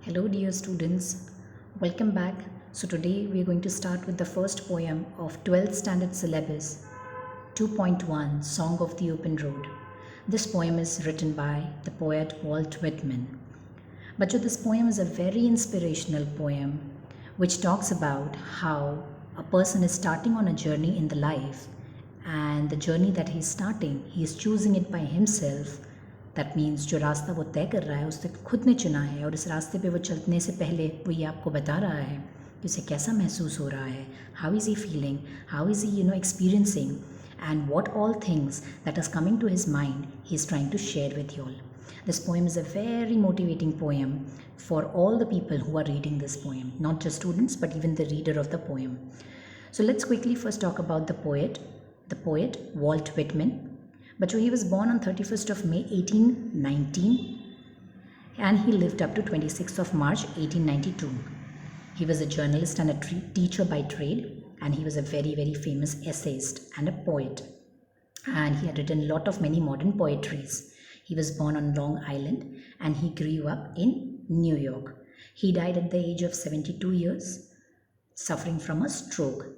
Hello, dear students. Welcome back. So, today we are going to start with the first poem of 12th standard syllabus 2.1 Song of the Open Road. This poem is written by the poet Walt Whitman. But this poem is a very inspirational poem which talks about how a person is starting on a journey in the life, and the journey that he is starting, he is choosing it by himself. That means जो रास्ता वो तय कर रहा है उसने खुद ने चुना है, और इस रास्ते पे वो चलने से पहले वो ये आपको बता रहा है कि उसे कैसा महसूस हो रहा है, how is he feeling, how is he experiencing, and what all things that is coming to his mind he is trying to share with you all. This poem is a very motivating poem for all the people who are reading this poem, not just students but even the reader of the poem. So let's quickly first talk about the poet Walt Whitman. But he was born on 31st of May 1819 and he lived up to 26th of March 1892. He was a journalist and a teacher by trade, and he was a very, very famous essayist and a poet. And he had written a lot of many modern poetries. He was born on Long Island and he grew up in New York. He died at the age of 72 years, suffering from a stroke.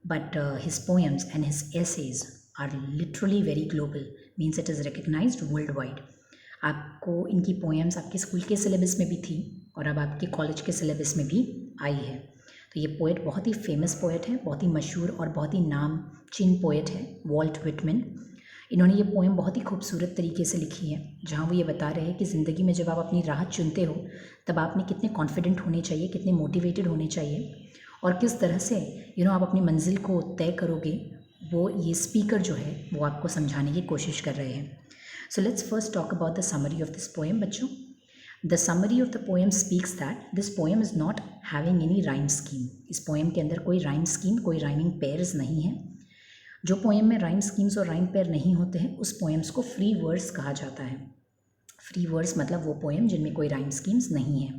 But his poems and his essays are literally very global, means it is recognized worldwide. आपको इनकी poems आपके school के syllabus में भी थी और अब आपके कॉलेज के सिलेबस में भी आई है. तो ये पोएट बहुत ही फेमस पोएट है, बहुत ही मशहूर और बहुत ही नामचीन पोएट है वॉल्ट विटमैन. इन्होंने ये पोएम बहुत ही खूबसूरत तरीके से लिखी है, जहाँ वो ये बता रहे हैं कि ज़िंदगी में जब आप अपनी राह चुनते हो तब आपने कितने कॉन्फिडेंट होने चाहिए, कितने मोटिवेटेड होने चाहिए, और किस तरह से आप अपनी मंजिल को तय करोगे, वो ये स्पीकर जो है वो आपको समझाने की कोशिश कर रहे हैं. So let's first talk about the summary of this poem. बच्चों, the summary of the poem speaks that this poem is not having any rhyme scheme. इस पोएम के अंदर कोई राइम स्कीम, कोई राइमिंग पेयर्स नहीं है. जो पोएम में राइम स्कीम्स और राइम पेयर नहीं होते हैं उस पोएम्स को फ्री वर्ड्स कहा जाता है. फ्री वर्ड्स मतलब वो पोएम जिनमें कोई राइम स्कीम्स नहीं है.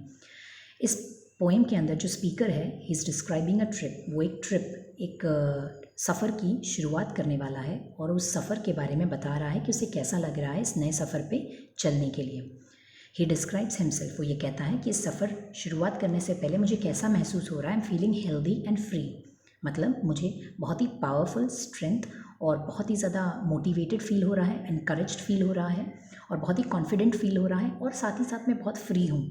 इस पोएम के अंदर जो स्पीकर है, he is describing a trip. वो एक सफ़र की शुरुआत करने वाला है और उस सफ़र के बारे में बता रहा है कि उसे कैसा लग रहा है इस नए सफ़र पे चलने के लिए. He describes himself. वो ये कहता है कि इस सफ़र शुरुआत करने से पहले मुझे कैसा महसूस हो रहा है. I am feeling healthy and free. मतलब मुझे बहुत ही पावरफुल, स्ट्रेंथ और बहुत ही ज़्यादा मोटिवेटेड फील हो रहा है, इनकरेज्ड फील हो रहा है और बहुत ही कॉन्फिडेंट फील हो रहा है, और साथ ही साथ मैं बहुत फ्री हूँ.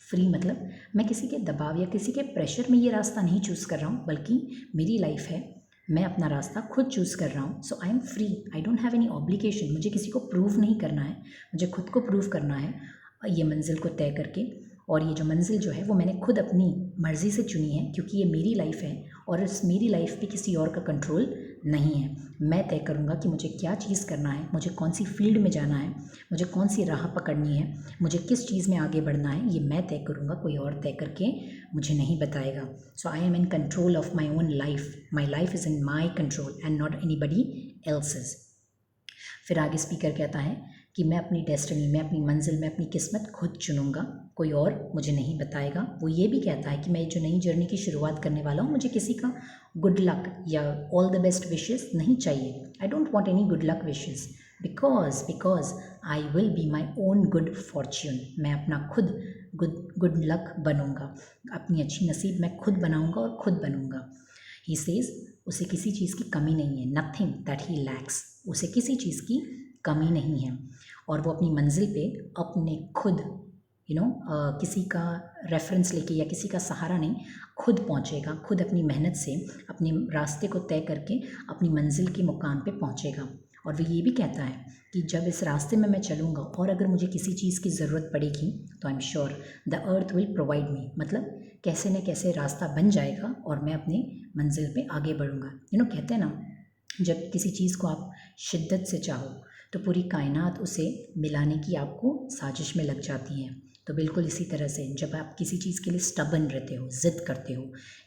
फ्री मतलब मैं किसी के दबाव या किसी के प्रेशर में ये रास्ता नहीं चूज़ कर रहा हूँ, बल्कि मेरी लाइफ है, मैं अपना रास्ता खुद चूज़ कर रहा हूँ. So I am free, I don't have any obligation. मुझे किसी को प्रूव नहीं करना है, मुझे खुद को प्रूव करना है ये मंजिल को तय करके. और ये जो मंजिल जो है वो मैंने खुद अपनी मर्ज़ी से चुनी है, क्योंकि ये मेरी लाइफ है और इस मेरी लाइफ पे किसी और का कंट्रोल नहीं है. मैं तय करूँगा कि मुझे क्या चीज़ करना है, मुझे कौन सी फील्ड में जाना है, मुझे कौन सी राह पकड़नी है, मुझे किस चीज़ में आगे बढ़ना है, ये मैं तय करूँगा, कोई और तय करके मुझे नहीं बताएगा. So I am in control of my own life. My life is in my control and not anybody else's. फिर आगे स्पीकर कहता है कि मैं अपनी डेस्टिनी में, अपनी मंजिल में अपनी किस्मत खुद चुनूँगा, कोई और मुझे नहीं बताएगा. वो ये भी कहता है कि मैं जो नई जर्नी की शुरुआत करने वाला हूँ, मुझे किसी का गुड लक या ऑल द बेस्ट विशेस नहीं चाहिए. I don't want any good luck wishes because I will be my own good Fortune. मैं अपना खुद गुड लक बनूँगा, अपनी अच्छी नसीब मैं खुद बनाऊँगा और खुद बनूँगा. ही सेज उसे किसी चीज़ की कमी नहीं है. Nothing that he lakhs. उसे किसी चीज़ की कमी नहीं है और वो अपनी मंजिल पे अपने खुद किसी का रेफरेंस लेके या किसी का सहारा नहीं, खुद पहुँचेगा. खुद अपनी मेहनत से अपने रास्ते को तय करके अपनी मंजिल के मुकाम पे पहुँचेगा. और वो ये भी कहता है कि जब इस रास्ते में मैं चलूँगा और अगर मुझे किसी चीज़ की ज़रूरत पड़ेगी तो I am sure the earth will provide me. मतलब कैसे न कैसे रास्ता बन जाएगा और मैं अपनी मंजिल पे आगे बढ़ूँगा. कहते हैं ना, जब किसी चीज़ को आप शिद्दत से चाहो तो पूरी कायनात उसे मिलाने की आपको साजिश में लग जाती है. तो बिल्कुल इसी तरह से जब आप किसी चीज़ के लिए स्टबन रहते हो, ज़िद करते हो,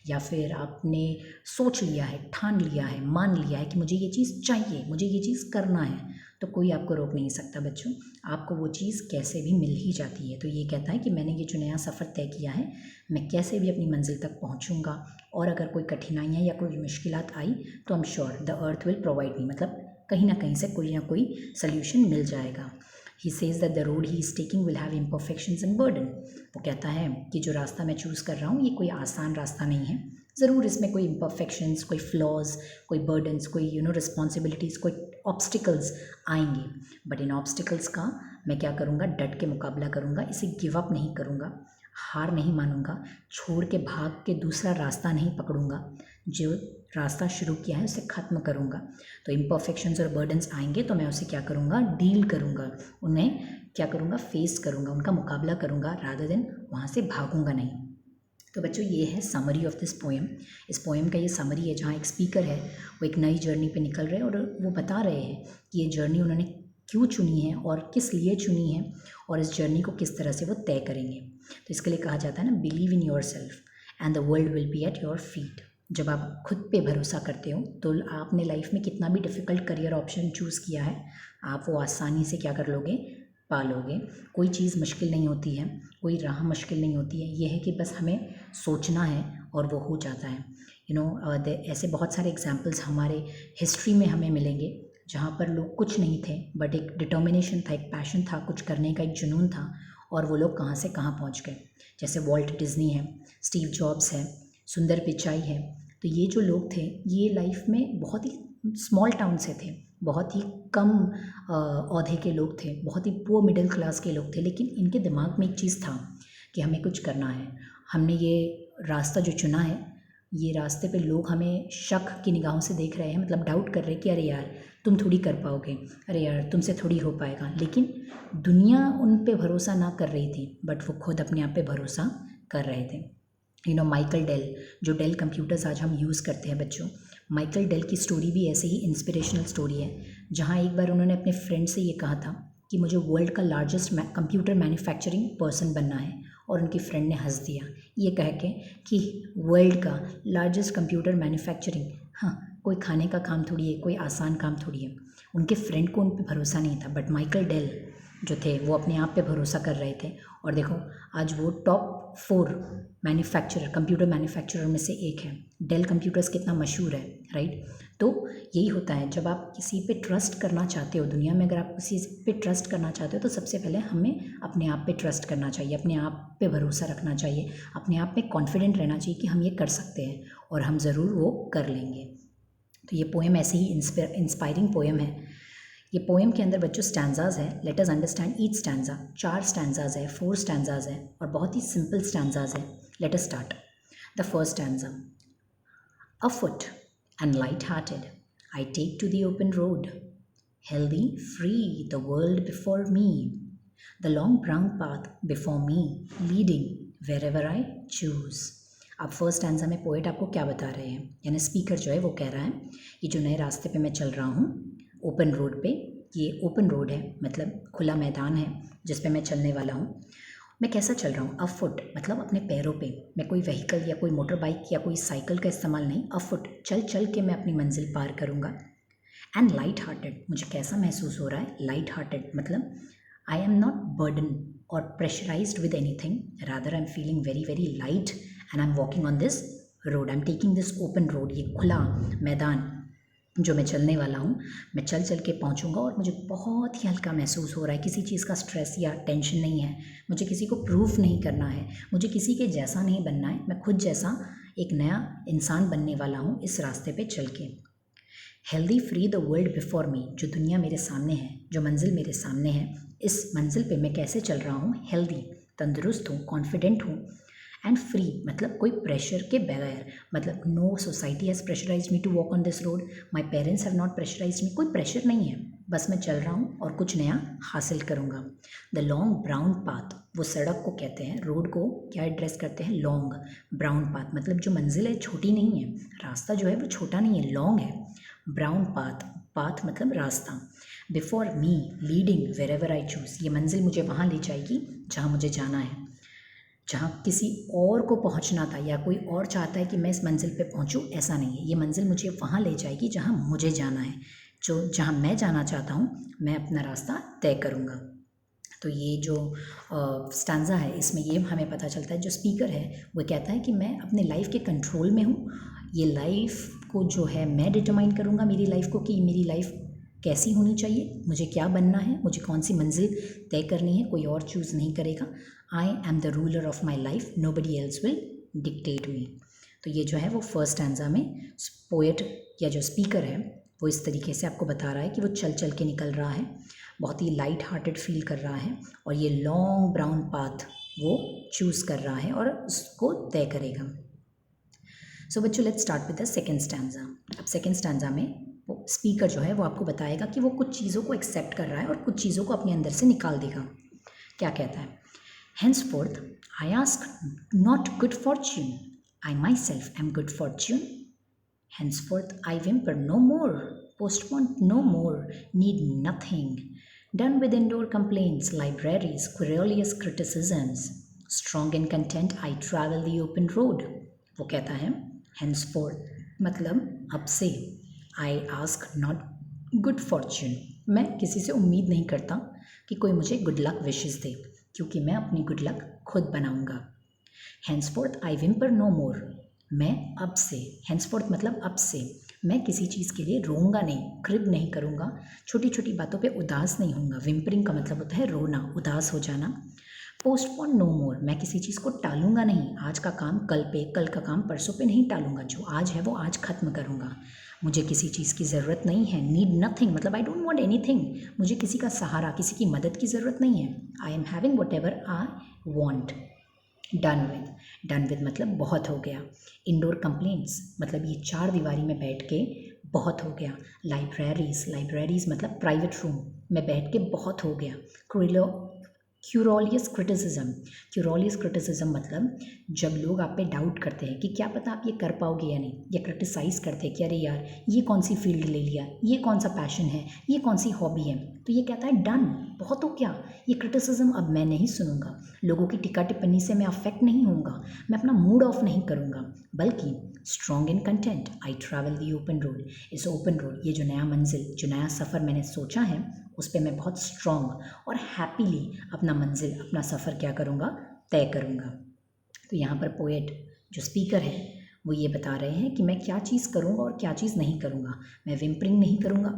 या फिर आपने सोच लिया है, ठान लिया है, मान लिया है कि मुझे ये चीज़ चाहिए, मुझे ये चीज़ करना है, तो कोई आपको रोक नहीं सकता बच्चों. आपको वो चीज़ कैसे भी मिल ही जाती है. तो ये कहता है कि मैंने ये जो नया सफ़र तय किया है, मैं कैसे भी अपनी मंजिल तक पहुँचूँगा, और अगर कोई कठिनाइयाँ या कोई मुश्किलात आई तो I am sure the earth will provide me. मतलब कहीं ना कहीं से कोई ना कोई सल्यूशन मिल जाएगा. ही says that the road he is taking will have imperfections and burden. वो कहता है कि जो रास्ता मैं चूज़ कर रहा हूँ ये कोई आसान रास्ता नहीं है, ज़रूर इसमें कोई इम्परफेक्शंस, कोई फ्लॉज, कोई बर्डन्स, कोई रिस्पॉन्सिबिलिटीज़, कोई ऑब्स्टिकल्स आएंगे, बट इन ऑब्स्टिकल्स का मैं क्या करूँगा, डट के मुकाबला करूँगा, इसे गिव अप नहीं करूँगा, हार नहीं मानूंगा, छोड़ के भाग के दूसरा रास्ता नहीं पकड़ूंगा, जो रास्ता शुरू किया है उसे ख़त्म करूंगा। तो इम्परफेक्शंस और बर्डन्स आएंगे तो मैं उसे क्या करूंगा, डील करूंगा, उन्हें क्या करूंगा, फेस करूंगा, उनका मुकाबला करूंगा, रादर देन वहाँ से भागूंगा नहीं। तो बच्चों ये है समरी ऑफ दिस पोएम। इस पोएम का ये समरी है जहाँ एक स्पीकर है, वो एक नई जर्नी पे निकल रहे हैं और वो बता रहे हैं कि ये जर्नी उन्होंने क्यों चुनी है और किस लिए चुनी है और इस जर्नी को किस तरह से वो तय करेंगे। तो इसके लिए कहा जाता है ना, believe in your self and the world will be at your feet. जब आप खुद पे भरोसा करते हो तो आपने लाइफ में कितना भी डिफ़िकल्ट करियर ऑप्शन चूज़ किया है, आप वो आसानी से क्या कर लोगे, पा लोगे। कोई चीज़ मुश्किल नहीं होती है, कोई राह मुश्किल नहीं होती है, ये है कि बस हमें सोचना है और वो हो जाता है। ऐसे बहुत सारे एग्जाम्पल्स हमारे हिस्ट्री में हमें मिलेंगे जहाँ पर लोग कुछ नहीं थे बट एक डिटर्मिनेशन था, एक पैशन था, कुछ करने का एक जुनून था और वो लोग कहाँ से कहाँ पहुँच गए। जैसे वॉल्ट डिज्नी है, स्टीव जॉब्स है, सुंदर पिचाई है। तो ये जो लोग थे ये लाइफ में बहुत ही स्मॉल टाउन से थे, बहुत ही कम औहदे के लोग थे, बहुत ही पुअर मिडिल क्लास के लोग थे, लेकिन इनके दिमाग में एक चीज़ था कि हमें कुछ करना है। हमने ये रास्ता जो चुना है, ये रास्ते पे लोग हमें शक की निगाहों से देख रहे हैं, मतलब डाउट कर रहे हैं कि अरे यार तुम थोड़ी कर पाओगे, अरे यार तुमसे थोड़ी हो पाएगा। लेकिन दुनिया उन पे भरोसा ना कर रही थी बट वो खुद अपने आप पे भरोसा कर रहे थे। माइकल डेल, जो डेल कंप्यूटर्स आज हम यूज़ करते हैं बच्चों, माइकल डेल की स्टोरी भी ऐसे ही इंस्पिरेशनल स्टोरी है, जहाँ एक बार उन्होंने अपने फ्रेंड से ये कहा था कि मुझे वर्ल्ड का लार्जेस्ट कंप्यूटर मैन्युफैक्चरिंग पर्सन बनना है, और उनकी फ्रेंड ने हंस दिया ये कह के कि वर्ल्ड का लार्जेस्ट कंप्यूटर मैन्युफैक्चरिंग, हाँ कोई खाने का काम थोड़ी है, कोई आसान काम थोड़ी है। उनके फ्रेंड को उन पर भरोसा नहीं था बट माइकल डेल जो थे वो अपने आप पे भरोसा कर रहे थे, और देखो आज वो टॉप 4 मैन्युफैक्चरर, कंप्यूटर मैन्युफैक्चरर में से एक है। डेल कंप्यूटर्स कितना मशहूर है, राइट। तो यही होता है जब आप किसी पे ट्रस्ट करना चाहते हो दुनिया में, अगर आप किसी पे ट्रस्ट करना चाहते हो तो सबसे पहले हमें अपने आप पे ट्रस्ट करना चाहिए, अपने आप पे भरोसा रखना चाहिए, अपने आप पे कॉन्फिडेंट रहना चाहिए कि हम ये कर सकते हैं और हम ज़रूर वो कर लेंगे। तो ये पोएम ऐसे ही इंस्पायरिंग पोएम है। ये पोएम के अंदर बच्चों स्टैंजाज है, let us understand each stanza. 4 stanzas है, 4 स्टैंजाज है और बहुत ही सिंपल स्टैंजाज है। Let us start the first stanza. अफुट and light-hearted, I take to the open road, healthy, free, the world before me, the long brown path before me, leading wherever I choose। अब first stanza में poet आपको क्या बता रहे हैं, यानी speaker जो है वो कह रहा है कि जो नए रास्ते पे मैं चल रहा हूँ, ओपन रोड पे, ये ओपन रोड है मतलब खुला मैदान है जिस पे मैं चलने वाला हूँ। मैं कैसा चल रहा हूँ, अफुट मतलब अपने पैरों पे, मैं कोई व्हीकल या कोई मोटर बाइक या कोई साइकिल का इस्तेमाल नहीं, अफुट चल चल के मैं अपनी मंजिल पार करूँगा। एंड लाइट हार्टेड, मुझे कैसा महसूस हो रहा है, लाइट हार्टेड मतलब आई एम नॉट बर्डन और pressurised with anything, rather I am feeling very very light and I am walking on this road, I am taking this open road, ये खुला मैदान जो मैं चलने वाला हूँ, मैं चल चल के पहुँचूँगा और मुझे बहुत ही हल्का महसूस हो रहा है, किसी चीज़ का स्ट्रेस या टेंशन नहीं है, मुझे किसी को प्रूफ नहीं करना है, मुझे किसी के जैसा नहीं बनना है, मैं खुद जैसा एक नया इंसान बनने वाला हूँ इस रास्ते पे चल के। Healthy free the world before me, जो दुनिया मेरे सामने है, जो मंजिल मेरे सामने है, इस मंजिल पे मैं कैसे चल रहा हूँ, हेल्दी तंदुरुस्त हूँ, कॉन्फिडेंट हूँ। एंड फ्री मतलब कोई प्रेशर के बगैर, मतलब no society has pressurize me to walk on this road, my parents have not pressurize me, कोई प्रेशर नहीं है, बस मैं चल रहा हूँ और कुछ नया हासिल करूँगा। द लॉन्ग ब्राउन पाथ, वो सड़क को कहते हैं, रोड को क्या एड्रेस करते हैं, लॉन्ग ब्राउन पाथ मतलब जो मंजिल है छोटी नहीं है, रास्ता जो है वो छोटा नहीं है, लॉन्ग है। ब्राउन पाथ, पाथ मतलब रास्ता। Before me leading wherever I choose, ये मंजिल मुझे वहाँ ले जाएगी जहाँ मुझे जाना है, जहाँ किसी और को पहुँचना था या कोई और चाहता है कि मैं इस मंजिल पे पहुँचूँ, ऐसा नहीं है, ये मंजिल मुझे वहाँ ले जाएगी जहाँ मुझे जाना है, जो जहाँ मैं जाना चाहता हूँ मैं अपना रास्ता तय करूँगा। तो ये जो स्टैंजा है इसमें ये हमें पता चलता है, जो स्पीकर है वो कहता है कि मैं अपने लाइफ के कंट्रोल में हूँ, ये लाइफ को जो है मैं डिटरमाइन करूँगा मेरी लाइफ को, कि मेरी लाइफ कैसी होनी चाहिए, मुझे क्या बनना है, मुझे कौन सी मंजिल तय करनी है, कोई और चूज़ नहीं करेगा। I am the ruler of my life, nobody else will dictate me. तो ये जो है वो फर्स्ट स्टैंजा में पोएट या जो स्पीकर है वो इस तरीके से आपको बता रहा है कि वो चल चल के निकल रहा है, बहुत ही लाइट हार्टेड फील कर रहा है और ये लॉन्ग ब्राउन पाथ वो चूज़ कर रहा है और उसको तय करेगा। सो बच्चों let's start with the second stanza. अब सेकेंड स्टैंजा में वो स्पीकर जो है वो आपको बताएगा कि वो कुछ चीज़ों को एक्सेप्ट कर रहा है और कुछ चीज़ों को अपने अंदर से निकाल देगा। क्या कहता है? Henceforth I ask not good fortune, I myself am good fortune. Henceforth I whimper no more, postpone no more, need nothing. Done with indoor complaints, libraries, querulous criticisms. Strong and content I travel the open road. वो कहता है henceforth मतलब अब से, I ask not good fortune, मैं किसी से उम्मीद नहीं करता कि कोई मुझे गुड लक विशेस दे, क्योंकि मैं अपनी गुड लक खुद बनाऊंगा। henceforth I whimper no more, मैं अब से, henceforth मतलब अब से, मैं किसी चीज़ के लिए रोऊंगा नहीं, क्रिब नहीं करूँगा, छोटी छोटी बातों पे उदास नहीं होऊंगा। विम्परिंग का मतलब होता है रोना, उदास हो जाना। पोस्टपोन नो मोर, मैं किसी चीज़ को टालूंगा नहीं, आज का काम कल पे, कल का काम परसों पे नहीं टालूंगा, जो आज है वो आज ख़त्म करूँगा। मुझे किसी चीज़ की ज़रूरत नहीं है। नीड नथिंग मतलब आई डोंट वांट एनीथिंग, मुझे किसी का सहारा, किसी की मदद की ज़रूरत नहीं है। I am having what ever I want. Done with मतलब बहुत हो गया। इंडोर कंप्लेंट्स मतलब ये चार दीवारी में बैठ के बहुत हो गया। लाइब्रेरीज मतलब प्राइवेट रूम में बैठ के बहुत हो गया। क्यूरोलियस क्रिटिसिज्म मतलब जब लोग आप पे डाउट करते हैं कि क्या पता आप ये कर पाओगे या नहीं, या क्रिटिसाइज करते हैं कि अरे यार ये कौन सी फील्ड ले लिया, ये कौन सा पैशन है, ये कौन सी हॉबी है, तो ये कहता है डन, बहुत हो गया, ये क्रिटिसिज्म अब मैं नहीं सुनूंगा, लोगों की टिक्का टिप्पणी से मैं अफेक्ट नहीं होऊंगा, मैं अपना मूड ऑफ नहीं करूंगा, बल्कि strong and content I travel the open road. इस ओपन रोड, ये जो नया मंजिल, जो नया सफ़र मैंने सोचा है, उस पर मैं बहुत स्ट्रॉन्ग और हैप्पीली अपना मंजिल, अपना सफ़र क्या करूँगा, तय करूँगा। तो यहाँ पर पोएट जो स्पीकर है वो ये बता रहे हैं कि मैं क्या चीज़ करूँगा और क्या चीज़ नहीं करूँगा। मैं विम्परिंग नहीं करूँगा,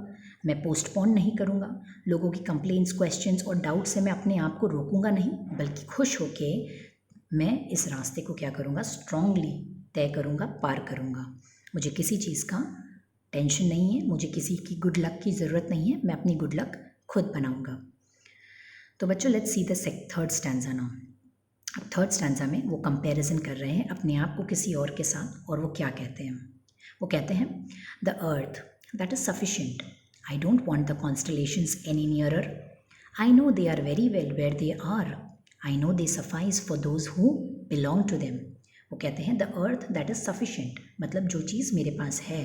मैं पोस्टपोन नहीं करूँगा, लोगों की कंप्लेंट्स, क्वेश्चंस और डाउट से मैं अपने आप को रोकूंगा नहीं, बल्कि खुश होके मैं इस रास्ते को क्या करूँगा, स्ट्रांगली तय करूँगा, पार करूँगा। मुझे किसी चीज़ का टेंशन नहीं है, मुझे किसी की गुड लक की ज़रूरत नहीं है, मैं अपनी गुड लक खुद बनाऊँगा। तो बच्चों let's see the third stanza now. अब थर्ड स्टैंजा में वो कंपैरिजन कर रहे हैं अपने आप को किसी और के साथ, और वो क्या कहते हैं? वो कहते हैं the earth that is sufficient, I don't want the constellations any nearer, I know they are very well where they are, I know they suffice for those who belong to them. वो कहते हैं the earth that is sufficient मतलब जो चीज़ मेरे पास है,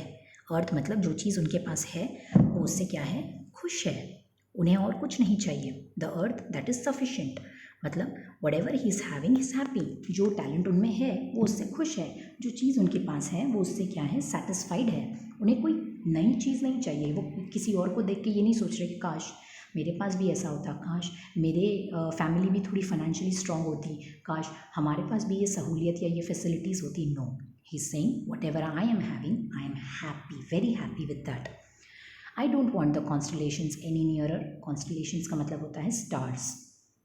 अर्थ मतलब जो चीज़ उनके पास है वो उससे क्या है, खुश है, उन्हें और कुछ नहीं चाहिए। The earth that is sufficient मतलब what he is having is happy, जो टैलेंट उनमें है वो उससे खुश है, जो चीज़ उनके पास है वो उससे क्या है, सेटिस्फाइड है, उन्हें कोई नई चीज़ नहीं चाहिए। वो किसी और को देख के ये नहीं सोच रहे कि काश मेरे पास भी ऐसा होता, काश मेरे फैमिली भी थोड़ी फाइनेंशियली स्ट्रांग होती, काश हमारे पास भी ये सहूलियत या ये फैसिलिटीज़ होती। No, he is saying whatever I am having, I am happy, very happy with that. I don't want the constellations any nearer, constellations का मतलब होता है स्टार्स,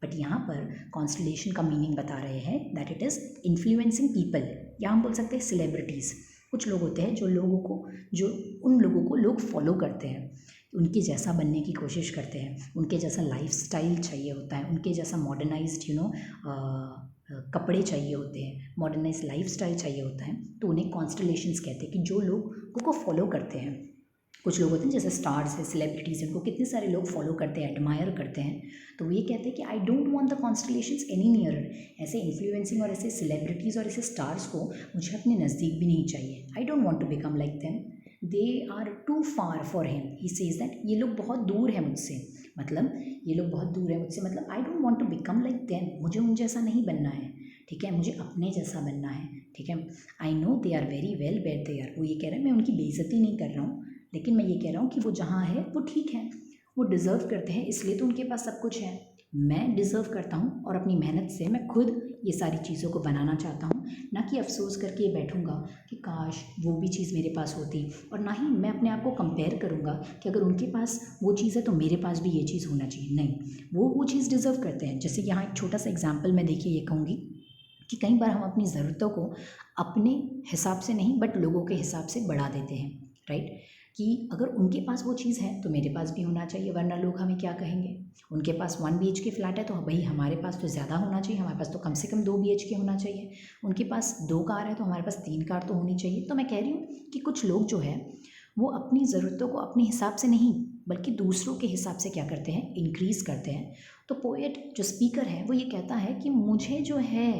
बट यहाँ पर कॉन्स्टलेशन का मीनिंग बता रहे हैं that it is influencing people, या हम बोल सकते हैं सेलिब्रिटीज़। कुछ लोग होते हैं जो उन लोगों को लोग फॉलो करते हैं, उनके जैसा बनने की कोशिश करते हैं, उनके जैसा लाइफस्टाइल चाहिए होता है, उनके जैसा मॉडर्नाइज्ड कपड़े चाहिए होते हैं, मॉडर्नाइज्ड लाइफस्टाइल चाहिए होता है, तो उन्हें कॉन्स्टलेशंस कहते हैं कि जो लोग को फॉलो करते हैं। कुछ लोग होते हैं जैसे स्टार्स है, सेलिब्रिटीज़, उनको कितने सारे लोग फॉलो करते हैं, एडमायर करते हैं, तो ये कहते हैं कि आई don't want the constellations any nearer. ऐसे इन्फ्लुएंसिंग और ऐसे सेलिब्रिटीज़ और ऐसे स्टार्स को मुझे अपने नज़दीक भी नहीं चाहिए। I don't want to become like them, they are too far for him, he says that, ये लोग बहुत दूर है मुझसे, मतलब ये लोग बहुत दूर है मुझसे, मतलब I don't want to become like them, मुझे उन जैसा नहीं बनना है, ठीक है, मुझे अपने जैसा बनना है, ठीक है। I know they are very well where they are, वो ये कह रहे हैं मैं उनकी बेइज्जती नहीं कर रहा हूँ, लेकिन मैं ये कह रहा हूँ कि वो जहाँ है वो ठीक है, वो डिज़र्व करते हैं, इसलिए तो उनके पास सब कुछ है। मैं डिज़र्व करता हूँ और अपनी मेहनत से मैं खुद ये सारी चीज़ों को बनाना चाहता हूँ, ना कि अफ़सोस करके बैठूँगा कि काश वो भी चीज़ मेरे पास होती, और ना ही मैं अपने आप को कंपेयर करूँगा कि अगर उनके पास वो चीज़ है तो मेरे पास भी ये चीज़ होना चाहिए। नहीं, वो चीज़ डिज़र्व करते हैं। जैसे यहाँ एक छोटा सा एग्जाम्पल मैं देखिए ये कहूँगी कि कई बार हम अपनी ज़रूरतों को अपने हिसाब से नहीं बट लोगों के हिसाब से बढ़ा देते हैं, राइट? कि अगर उनके पास वो चीज़ है तो मेरे पास भी होना चाहिए, वरना लोग हमें क्या कहेंगे। उनके पास 1 BHK फ्लैट है तो भाई हमारे पास तो ज़्यादा होना चाहिए, हमारे पास तो कम से कम 2 BHK होना चाहिए। उनके पास 2 कार है तो हमारे पास 3 कार तो होनी चाहिए। तो मैं कह रही हूँ कि कुछ लोग जो है वो अपनी ज़रूरतों को अपने हिसाब से नहीं बल्कि दूसरों के हिसाब से क्या करते हैं, इंक्रीज़ करते हैं। तो पोएट जो स्पीकर है वो ये कहता है कि मुझे जो है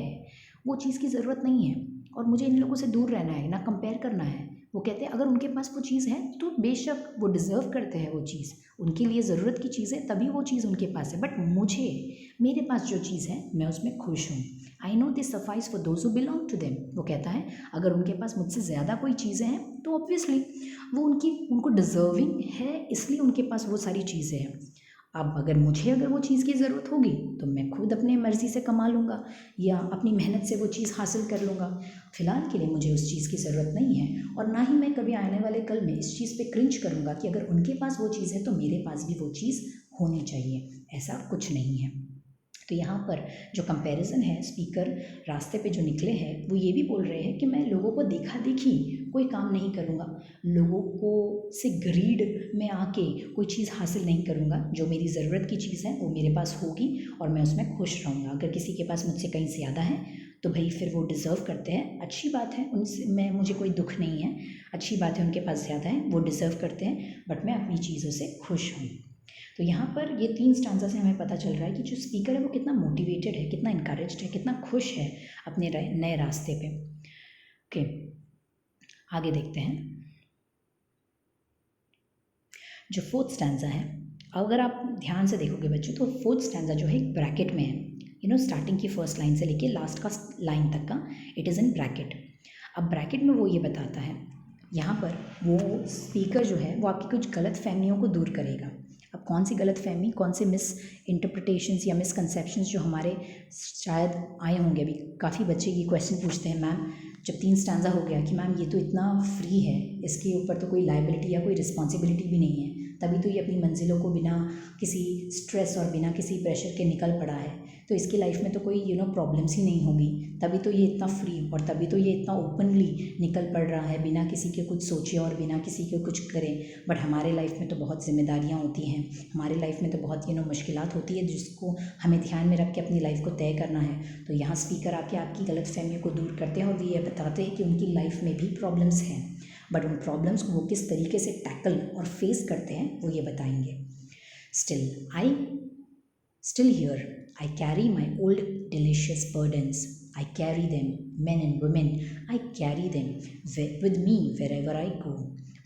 वो चीज़ की ज़रूरत नहीं है और मुझे इन लोगों से दूर रहना है, ना कंपेयर करना है। वो कहते हैं अगर उनके पास वो चीज़ है तो बेशक वो डिज़र्व करते हैं वो चीज़, उनके लिए ज़रूरत की चीज़ है तभी वो चीज़ उनके पास है, बट मुझे मेरे पास जो चीज़ है मैं उसमें खुश हूँ। I know this suffice for those who belong to them. वो कहता है अगर उनके पास मुझसे ज़्यादा कोई चीज़ें हैं तो ऑब्वियसली वो उनको डिज़र्विंग है, इसलिए उनके पास वो सारी चीज़ें हैं। अब अगर वो चीज़ की ज़रूरत होगी तो मैं खुद अपने मर्ज़ी से कमा लूँगा या अपनी मेहनत से वो चीज़ हासिल कर लूँगा। फ़िलहाल के लिए मुझे उस चीज़ की ज़रूरत नहीं है और ना ही मैं कभी आने वाले कल में इस चीज़ पे क्रिंज करूँगा कि अगर उनके पास वो चीज़ है तो मेरे पास भी वो चीज़ होनी चाहिए। ऐसा कुछ नहीं है। तो यहाँ पर जो कंपैरिजन है स्पीकर रास्ते पे जो निकले हैं वो ये भी बोल रहे हैं कि मैं लोगों को देखा देखी कोई काम नहीं करूँगा, लोगों को से ग्रीड में आके कोई चीज़ हासिल नहीं करूँगा। जो मेरी ज़रूरत की चीज़ है वो मेरे पास होगी और मैं उसमें खुश रहूँगा। अगर किसी के पास मुझसे कहीं ज़्यादा है तो भाई फिर वो डिज़र्व करते हैं, अच्छी बात है, उनसे मुझे कोई दुख नहीं है, अच्छी बात है उनके पास ज़्यादा है, वो डिज़र्व करते हैं, बट मैं अपनी चीज़ों से खुश हूँ। तो यहाँ पर ये 3 स्टांजा से हमें पता चल रहा है कि जो स्पीकर है वो कितना मोटिवेटेड है, कितना इनकरेज्ड है, कितना खुश है अपने नए रास्ते पे। ओके, आगे देखते हैं। जो 4th स्टैंजा है, अगर आप ध्यान से देखोगे बच्चों तो 4th स्टैंजा जो है एक ब्रैकेट में है। स्टार्टिंग की फर्स्ट लाइन से लेके लास्ट का लाइन तक का इट इज़ इन ब्रैकेट। अब ब्रैकेट में वो ये बताता है, यहाँ पर वो स्पीकर जो है वो आपकी कुछ गलत फहमियों को दूर करेगा। अब कौन सी गलत फहमी, कौन से मिस इंटरप्रिटेशंस या मिसकंसेप्शंस जो हमारे शायद आए होंगे। अभी काफ़ी बच्चे ये क्वेश्चन पूछते हैं, मैम जब 3 स्टैंजा हो गया कि मैम ये तो इतना फ्री है, इसके ऊपर तो कोई लाइबिलिटी या कोई रिस्पॉन्सिबिलिटी भी नहीं है, तभी तो ये अपनी मंजिलों को बिना किसी स्ट्रेस और बिना किसी प्रेशर के निकल पड़ा है, तो इसकी लाइफ में तो कोई प्रॉब्लम्स ही नहीं होगी, तभी तो ये इतना फ्री और तभी तो ये इतना ओपनली निकल पड़ रहा है बिना किसी के कुछ सोचे और बिना किसी के कुछ करें। बट हमारे लाइफ में तो बहुत जिम्मेदारियाँ होती हैं, हमारे लाइफ में तो बहुत मुश्किलात होती है जिसको हमें ध्यान में रख के अपनी लाइफ को तय करना है। तो यहाँ स्पीकर आके आपकी गलत फहमियों को दूर करते हैं और वो ये बताते हैं कि उनकी लाइफ में भी प्रॉब्लम्स हैं, बट उन प्रॉब्लम्स को वो किस तरीके से टैकल और फेस करते हैं वो ये बताएंगे। Still here, I carry my old delicious burdens. I carry them, men and women, I carry them with me wherever I go.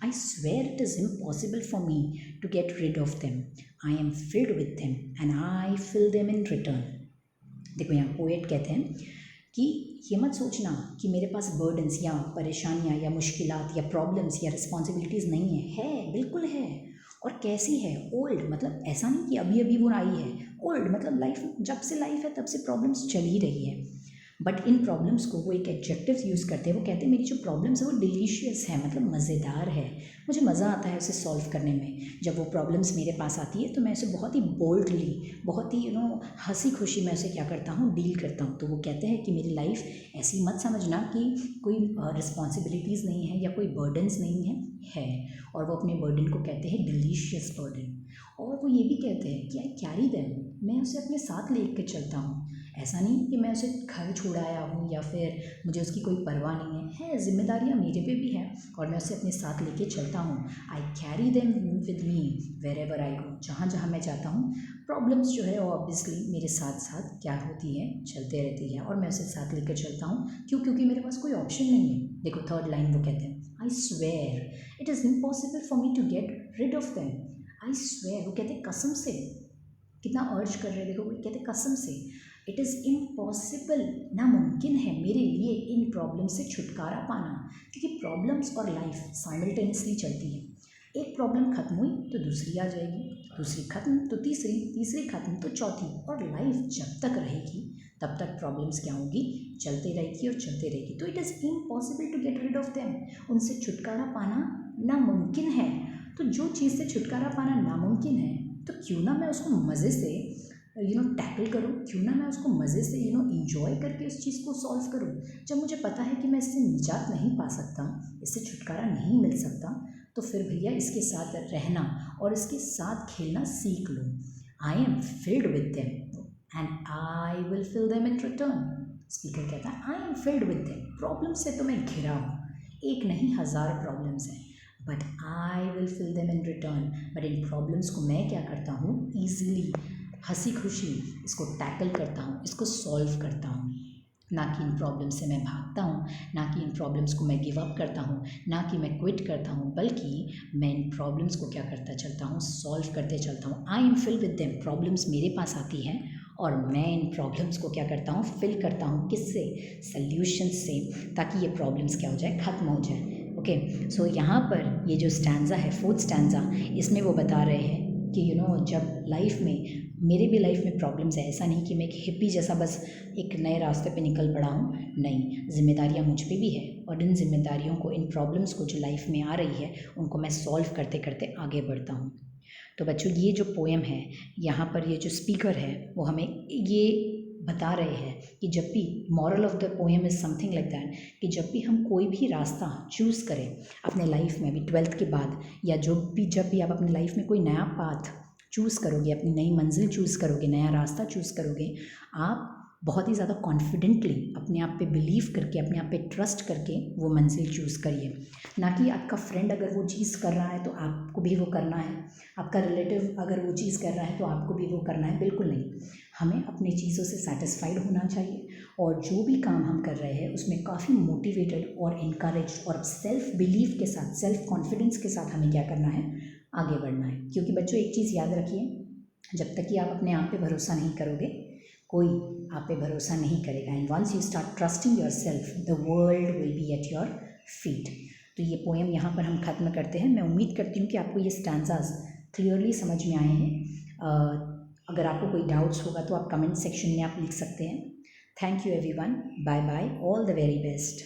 I swear it is impossible for me to get rid of them. I am filled with them and I fill them in return. देखो यहाँ poet कहते हैं कि ये मत सोचना कि मेरे पास बर्डन्स या परेशानियाँ या मुश्किलात या प्रॉब्लम्स या रिस्पॉन्सिबिलिटीज़ नहीं है बिल्कुल है। और कैसी है? ओल्ड, मतलब ऐसा नहीं कि अभी अभी वो आई है, ओल्ड मतलब लाइफ, जब से लाइफ है तब से प्रॉब्लम्स चल ही रही है। बट इन प्रॉब्लम्स को वो एक एडजेक्टिव यूज़ करते हैं, वो कहते हैं मेरी जो प्रॉब्लम्स है वो डिलीशियस है, मतलब मज़ेदार है, मुझे मज़ा आता है उसे सॉल्व करने में। जब वो प्रॉब्लम्स मेरे पास आती है तो मैं उसे बहुत ही बोल्डली, बहुत ही हंसी खुशी मैं उसे क्या करता हूँ, डील करता हूँ। तो वो कहते हैं कि मेरी लाइफ ऐसी मत समझना कि कोई रिस्पॉन्सिबिलिटीज़ नहीं है या कोई बर्डन्स नहीं है। और वो अपने बर्डन को कहते हैं डिलीशियस बर्डन। और वो ये भी कहते हैं कि आई कैरी देम, मैं उसे अपने साथ ले कर चलता हूँ। ऐसा नहीं कि मैं उसे घर छोड़ आया हूँ या फिर मुझे उसकी कोई परवाह नहीं है, जिम्मेदारियाँ मेरे पे भी हैं और मैं उसे अपने साथ लेके चलता हूँ। I carry them with me wherever I go, जहाँ जहाँ मैं जाता हूँ प्रॉब्लम्स जो है ऑब्वियसली मेरे साथ साथ क्या होती है, चलते रहती है और मैं उसे साथ लेकर चलता हूँ। क्यों? क्योंकि मेरे पास कोई ऑप्शन नहीं है। देखो 3rd लाइन वो कहते हैं, I swear it is impossible for me to get rid of them. I swear, वो कहते हैं कसम से, कितना अर्ज कर रहे हैं, देखो वो कहते हैं कसम से, इट इज़ इम्पॉसिबल, नामुमकिन है मेरे लिए इन प्रॉब्लम से छुटकारा पाना, क्योंकि प्रॉब्लम्स और लाइफ साइमल्टेनियसली चलती है। एक प्रॉब्लम खत्म हुई तो दूसरी आ जाएगी, दूसरी खत्म तो तीसरी, तीसरी खत्म तो चौथी, और लाइफ जब तक रहेगी तब तक प्रॉब्लम्स क्या होगी, चलते रहेगी और चलते रहेगी। तो it is impossible to get rid of them. उनसे छुटकारा पाना नामुमकिन है। तो जो चीज़ से छुटकारा पाना नामुमकिन है, तो क्यों ना मैं उसको मज़े से टैकल करूँ, क्यों ना मैं उसको मज़े से इंजॉय करके उस चीज़ को सॉल्व करूँ। जब मुझे पता है कि मैं इससे निजात नहीं पा सकता, इससे छुटकारा नहीं मिल सकता, तो फिर भैया इसके साथ रहना और इसके साथ खेलना सीख लो। I am filled with them and I will fill them in return. Speaker कहता है I am filled with them, problem से तो मैं घिरा हूँ, एक नहीं 1000 प्रॉब्लम्स हैं, but I will fill them in return. But इन प्रॉब्लम्स को मैं क्या करता हूँ, ईजिली हंसी खुशी इसको टैकल करता हूँ, इसको सॉल्व करता हूँ। ना कि इन प्रॉब्लम से मैं भागता हूँ, ना कि इन प्रॉब्लम्स को मैं गिव अप करता हूँ, ना कि मैं क्विट करता हूँ, बल्कि मैं इन प्रॉब्लम्स को क्या करता चलता हूँ, सॉल्व करते चलता हूँ। I am fill with them, problems मेरे पास आती हैं और मैं इन प्रॉब्लम्स को क्या करता हूँ, फिल करता हूँ। किससे, सल्यूशन से, ताकि ये प्रॉब्लम्स क्या हो जाए, ख़त्म हो जाए। ओके, सो यहाँ पर ये जो स्टैंजा है, फोर्थ स्टैंजा, इसमें वो बता रहे हैं कि जब लाइफ में, मेरे भी लाइफ में प्रॉब्लम्स है, ऐसा नहीं कि मैं एक हिप्पी जैसा बस एक नए रास्ते पे निकल पड़ा हूँ, नहीं, जिम्मेदारियाँ मुझ पे भी है, और इन जिम्मेदारियों को, इन प्रॉब्लम्स को जो लाइफ में आ रही है, उनको मैं सॉल्व करते करते आगे बढ़ता हूँ। तो बच्चों, ये जो पोएम है, यहाँ पर ये जो स्पीकर है वो हमें ये बता रहे हैं कि जब भी, moral of the poem is something like that, कि जब भी हम कोई भी रास्ता चूज़ करें अपने लाइफ में, अभी 12th के बाद, या जब भी आप अपनी लाइफ में कोई नया पाथ चूज़ करोगे, अपनी नई मंजिल चूज़ करोगे, नया रास्ता चूज़ करोगे, आप बहुत ही ज़्यादा कॉन्फिडेंटली अपने आप पे बिलीव करके, अपने आप पे ट्रस्ट करके वो मंजिल चूज़ करिए। ना कि आपका फ्रेंड अगर वो चीज़ कर रहा है तो आपको भी वो करना है, आपका रिलेटिव अगर वो चीज़ कर रहा है तो आपको भी वो करना है, बिल्कुल नहीं। हमें अपनी चीज़ों से सेटिस्फाइड होना चाहिए, और जो भी काम हम कर रहे हैं उसमें काफ़ी मोटिवेटेड और इनकरेज और सेल्फ बिलीव के साथ, सेल्फ कॉन्फिडेंस के साथ हमें क्या करना है, आगे बढ़ना है। क्योंकि बच्चों, एक चीज़ याद रखिए, जब तक कि आप अपने आप पे भरोसा नहीं करोगे, कोई आप पे भरोसा नहीं करेगा। And once you start trusting yourself, the world will be at your feet. तो ये पोएम यहाँ पर हम ख़त्म करते हैं। मैं उम्मीद करती हूँ कि आपको ये स्टैंजाज क्लियरली समझ में आए हैं। अगर आपको कोई डाउट्स होगा तो आप कमेंट सेक्शन में आप लिख सकते हैं। Thank you everyone, bye bye, all the very best.